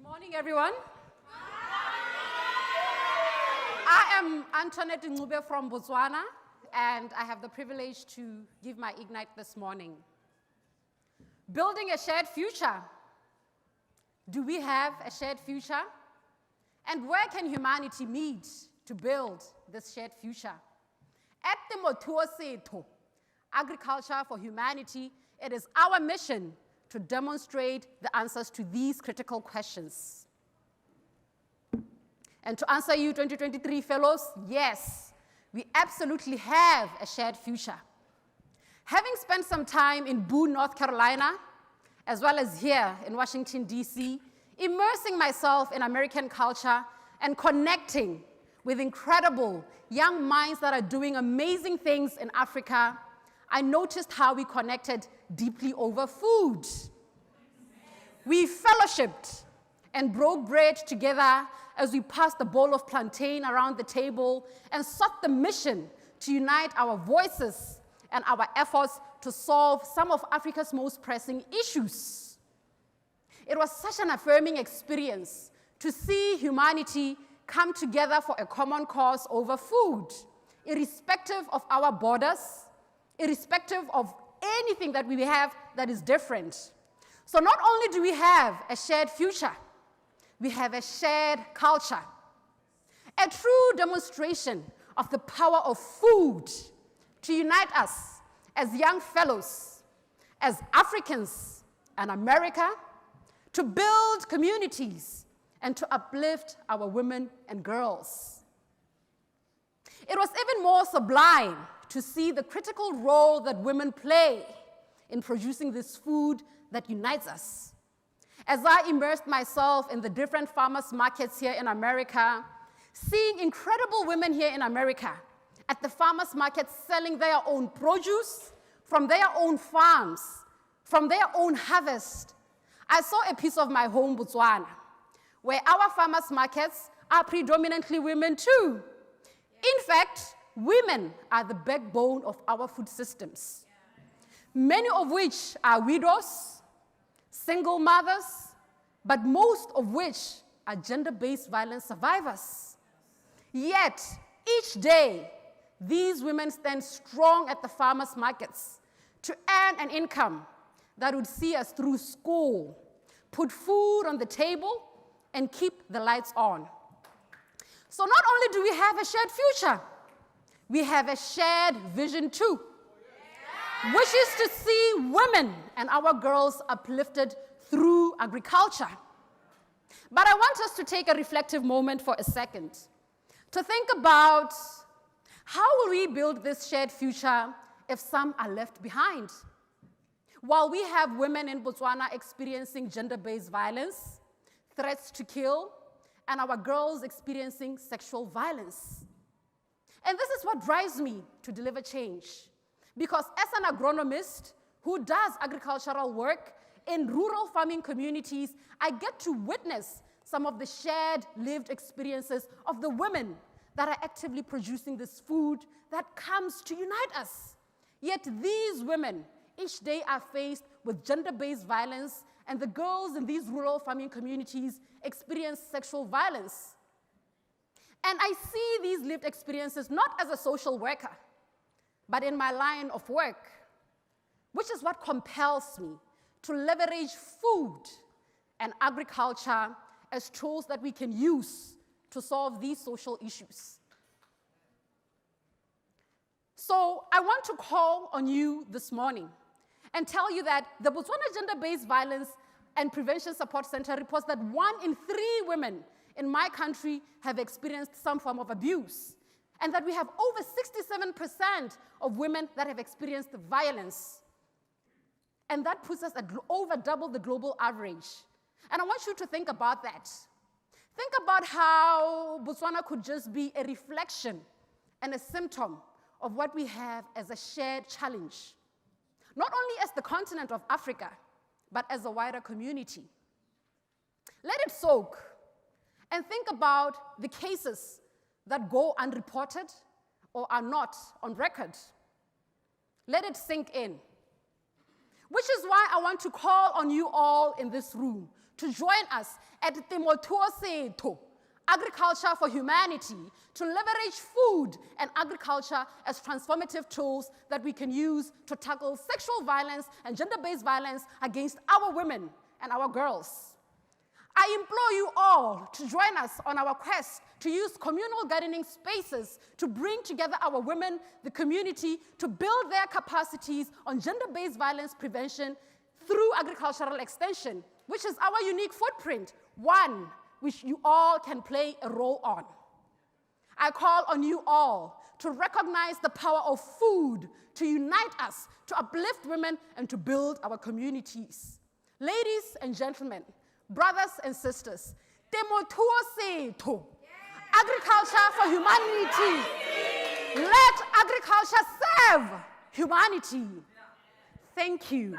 Morning, everyone. I am ANTONETTE from Botswana, and I have the privilege to give my Ignite this morning. Building a shared future. Do we have a shared future? And where can humanity meet to build this shared future? At the Motuo Setho, Agriculture for Humanity, it is our mission to demonstrate the answers to these critical questions. And to answer you 2023 fellows, yes, we absolutely have a shared future. Having spent some time in Boone, North Carolina, as well as here in Washington, D.C., immersing myself in American culture and connecting with incredible young minds that are doing amazing things in Africa, I noticed how we connected deeply over food. We fellowshipped and broke bread together as we passed the bowl of plantain around the table and sought the mission to unite our voices and our efforts to solve some of Africa's most pressing issues. It was such an affirming experience to see humanity come together for a common cause over food, irrespective of our borders, irrespective of anything that we have that is different. So not only do we have a shared future, we have a shared culture, a true demonstration of the power of food to unite us as young fellows, as Africans and America, to build communities and to uplift our women and girls. It was even more sublime to see the critical role that women play in producing this food that unites us. As I immersed myself in the different farmers' markets here in America, seeing incredible women here in America at the farmers' markets selling their own produce from their own farms, from their own harvest, I saw a piece of my home, Botswana, where our farmers' markets are predominantly women too. In fact, women are the backbone of our food systems, many of which are widows, single mothers, but most of which are gender-based violence survivors. Yet, each day, these women stand strong at the farmers' markets to earn an income that would see us through school, put food on the table, and keep the lights on. So not only do we have a shared future, we have a shared vision too, which is to see women and our girls uplifted through agriculture. But I want us to take a reflective moment for a second to think about how will we build this shared future if some are left behind? While we have women in Botswana experiencing gender-based violence, threats to kill, and our girls experiencing sexual violence. And this is what drives me to deliver change. Because as an agronomist who does agricultural work in rural farming communities, I get to witness some of the shared lived experiences of the women that are actively producing this food that comes to unite us. Yet these women each day are faced with gender-based violence, and the girls in these rural farming communities experience sexual violence. And I see these lived experiences not as a social worker, but in my line of work, which is what compels me to leverage food and agriculture as tools that we can use to solve these social issues. So I want to call on you this morning and tell you that the Botswana Gender-Based Violence and Prevention Support Center reports that 1 in 3 women in my country have experienced some form of abuse, and that we have over 67% of women that have experienced violence. And that puts us at over double the global average. And I want you to think about that. Think about how Botswana could just be a reflection and a symptom of what we have as a shared challenge, not only as the continent of Africa, but as a wider community. Let it soak and think about the cases that go unreported or are not on record. Let it sink in. Which is why I want to call on you all in this room to join us at Temothuo, Agriculture for Humanity, to leverage food and agriculture as transformative tools that we can use to tackle sexual violence and gender-based violence against our women and our girls. I implore you all to join us on our quest to use communal gardening spaces to bring together our women, the community, to build their capacities on gender-based violence prevention through agricultural extension, which is our unique footprint, one which you all can play a role on. I call on you all to recognize the power of food to unite us, to uplift women, and to build our communities. Ladies and gentlemen, brothers and sisters, Temothuo, agriculture for humanity. Let agriculture serve humanity. Thank you.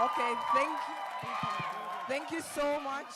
Okay, thank you. Thank you so much.